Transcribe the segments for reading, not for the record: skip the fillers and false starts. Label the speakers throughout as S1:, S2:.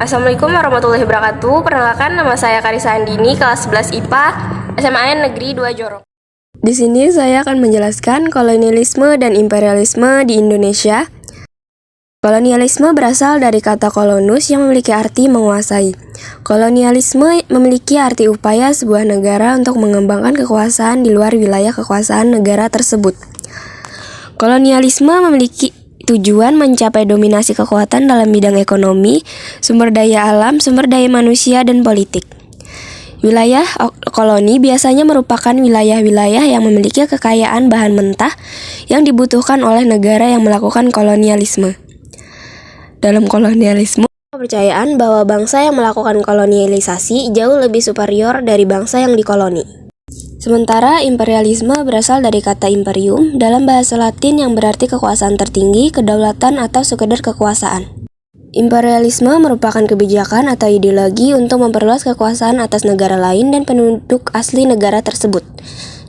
S1: Assalamualaikum warahmatullahi wabarakatuh. Perkenalkan, nama saya Karisa Andini, kelas 11 IPA, SMAN Negeri 2 Jorong. Di sini saya akan menjelaskan kolonialisme dan imperialisme di Indonesia. Kolonialisme berasal dari kata kolonus yang memiliki arti menguasai. Kolonialisme memiliki arti upaya sebuah negara untuk mengembangkan kekuasaan di luar wilayah kekuasaan negara tersebut. Kolonialisme memiliki tujuan mencapai dominasi kekuatan dalam bidang ekonomi, sumber daya alam, sumber daya manusia, dan politik. Wilayah koloni biasanya merupakan wilayah-wilayah yang memiliki kekayaan bahan mentah yang dibutuhkan oleh negara yang melakukan kolonialisme. Dalam kolonialisme, kepercayaan bahwa bangsa yang melakukan kolonialisasi jauh lebih superior dari bangsa yang dikoloni. Sementara imperialisme berasal dari kata imperium dalam bahasa Latin yang berarti kekuasaan tertinggi, kedaulatan, atau sekedar kekuasaan. Imperialisme merupakan kebijakan atau ideologi untuk memperluas kekuasaan atas negara lain dan penduduk asli negara tersebut,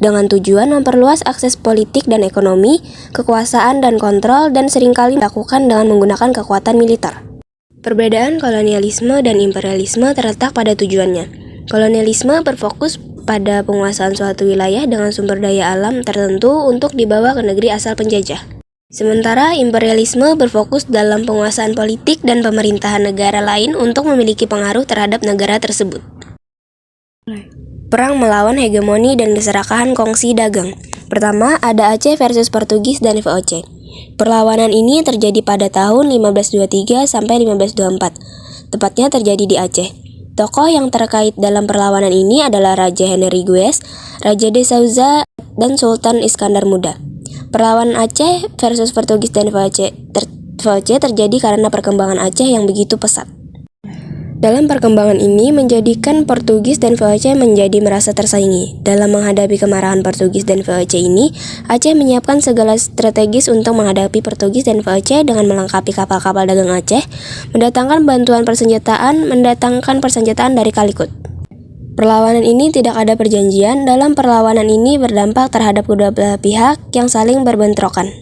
S1: dengan tujuan memperluas akses politik dan ekonomi, kekuasaan dan kontrol, dan seringkali dilakukan dengan menggunakan kekuatan militer. Perbedaan kolonialisme dan imperialisme terletak pada tujuannya. Kolonialisme berfokus pada penguasaan suatu wilayah dengan sumber daya alam tertentu untuk dibawa ke negeri asal penjajah. Sementara imperialisme berfokus dalam penguasaan politik dan pemerintahan negara lain untuk memiliki pengaruh terhadap negara tersebut. Perang melawan hegemoni dan keserakahan kongsi dagang. Pertama, ada Aceh versus Portugis dan VOC. Perlawanan ini terjadi pada tahun 1523 sampai 1524. Tepatnya terjadi di Aceh. Tokoh yang terkait dalam perlawanan ini adalah Raja Henry Guez, Raja de Souza, dan Sultan Iskandar Muda. Perlawanan Aceh versus Portugis dan VOC terjadi karena perkembangan Aceh yang begitu pesat. Dalam perkembangan ini menjadikan Portugis dan VOC menjadi merasa tersaingi. Dalam menghadapi kemarahan Portugis dan VOC ini, Aceh menyiapkan segala strategis untuk menghadapi Portugis dan VOC dengan melengkapi kapal-kapal dagang Aceh, mendatangkan persenjataan dari Kalikut. Perlawanan ini tidak ada perjanjian. Dalam perlawanan ini berdampak terhadap kedua belah pihak yang saling berbentrokan.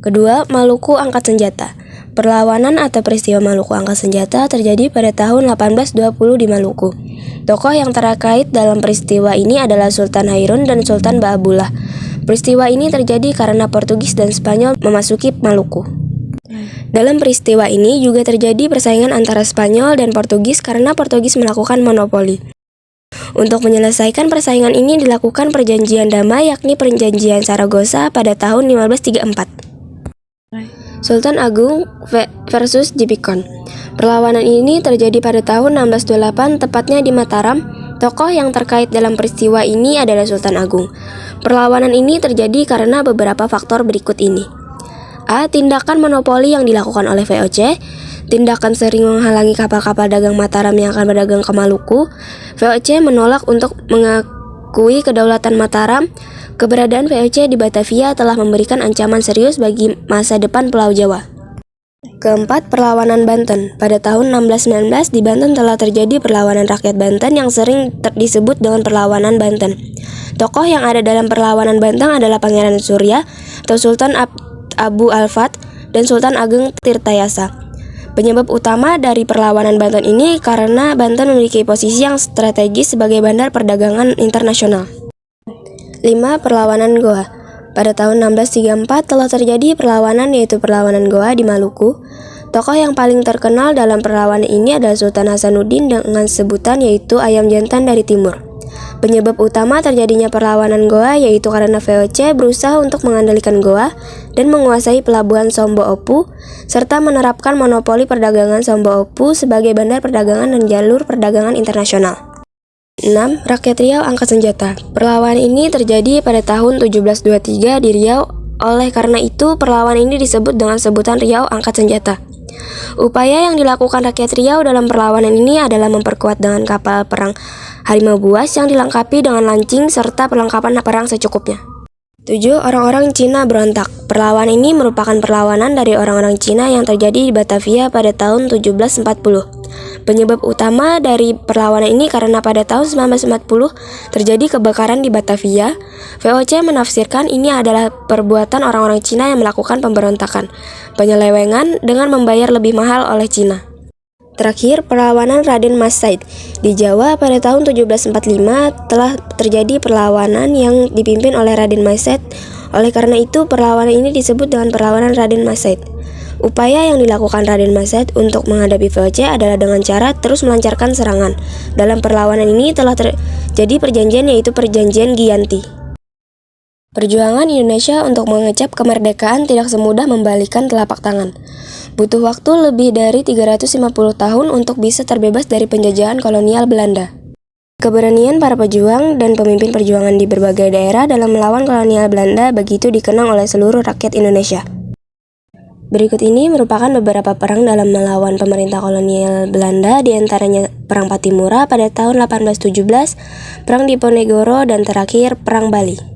S1: Kedua, Maluku angkat senjata. Perlawanan atau peristiwa Maluku angkat senjata terjadi pada tahun 1820 di Maluku. Tokoh yang terkait dalam peristiwa ini adalah Sultan Hairun dan Sultan Baabullah. Peristiwa ini terjadi karena Portugis dan Spanyol memasuki Maluku. Dalam peristiwa ini juga terjadi persaingan antara Spanyol dan Portugis karena Portugis melakukan monopoli. Untuk menyelesaikan persaingan ini dilakukan perjanjian damai, yakni perjanjian Saragossa pada tahun 1534. Sultan Agung versus Jipikon. Perlawanan ini terjadi pada tahun 1628, tepatnya di Mataram. Tokoh yang terkait dalam peristiwa ini adalah Sultan Agung. Perlawanan ini terjadi karena beberapa faktor berikut ini. A. Tindakan monopoli yang dilakukan oleh VOC. Tindakan sering menghalangi kapal-kapal dagang Mataram yang akan berdagang ke Maluku. VOC menolak untuk mengakui kedaulatan Mataram. Keberadaan VOC di Batavia telah memberikan ancaman serius bagi masa depan Pulau Jawa. Keempat, perlawanan Banten. Pada tahun 1619 di Banten telah terjadi perlawanan rakyat Banten yang sering disebut dengan perlawanan Banten. Tokoh yang ada dalam perlawanan Banten adalah Pangeran Surya atau Sultan Abu Al-Fat dan Sultan Ageng Tirtayasa. Penyebab utama dari perlawanan Banten ini karena Banten memiliki posisi yang strategis sebagai bandar perdagangan internasional. 5. Perlawanan Goa. Pada tahun 1634 telah terjadi perlawanan, yaitu perlawanan Goa di Maluku. Tokoh yang paling terkenal dalam perlawanan ini adalah Sultan Hasanuddin dengan sebutan yaitu Ayam Jantan dari Timur. Penyebab utama terjadinya perlawanan Goa yaitu karena VOC berusaha untuk mengendalikan Goa dan menguasai pelabuhan Sombo Opu serta menerapkan monopoli perdagangan Sombo Opu sebagai bandar perdagangan dan jalur perdagangan internasional. 6. Rakyat Riau angkat senjata. Perlawanan ini terjadi pada tahun 1723 di Riau. Oleh karena itu, perlawanan ini disebut dengan sebutan Riau angkat senjata. Upaya yang dilakukan rakyat Riau dalam perlawanan ini adalah memperkuat dengan kapal perang Harimau Buas yang dilengkapi dengan lancing serta perlengkapan perang secukupnya. 7. Orang-orang Cina berontak. Perlawanan ini merupakan perlawanan dari orang-orang Cina yang terjadi di Batavia pada tahun 1740. Penyebab utama dari perlawanan ini karena pada tahun 1940 terjadi kebakaran di Batavia. VOC menafsirkan ini adalah perbuatan orang-orang Cina yang melakukan pemberontakan, penyelewengan dengan membayar lebih mahal oleh Cina. Terakhir, perlawanan Raden Mas Said. Di Jawa pada tahun 1745 telah terjadi perlawanan yang dipimpin oleh Raden Mas Said. Oleh karena itu, perlawanan ini disebut dengan perlawanan Raden Mas Said. Upaya yang dilakukan Raden Mas Said untuk menghadapi VOC adalah dengan cara terus melancarkan serangan. Dalam perlawanan ini telah terjadi perjanjian, yaitu Perjanjian Giyanti. Perjuangan Indonesia untuk mengecap kemerdekaan tidak semudah membalikkan telapak tangan. Butuh waktu lebih dari 350 tahun untuk bisa terbebas dari penjajahan kolonial Belanda. Keberanian para pejuang dan pemimpin perjuangan di berbagai daerah dalam melawan kolonial Belanda begitu dikenang oleh seluruh rakyat Indonesia. Berikut ini merupakan beberapa perang dalam melawan pemerintah kolonial Belanda, diantaranya Perang Patimura pada tahun 1817, Perang Diponegoro, dan terakhir Perang Bali.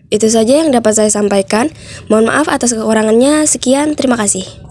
S1: Itu saja yang dapat saya sampaikan. Mohon maaf atas kekurangannya. Sekian, terima kasih.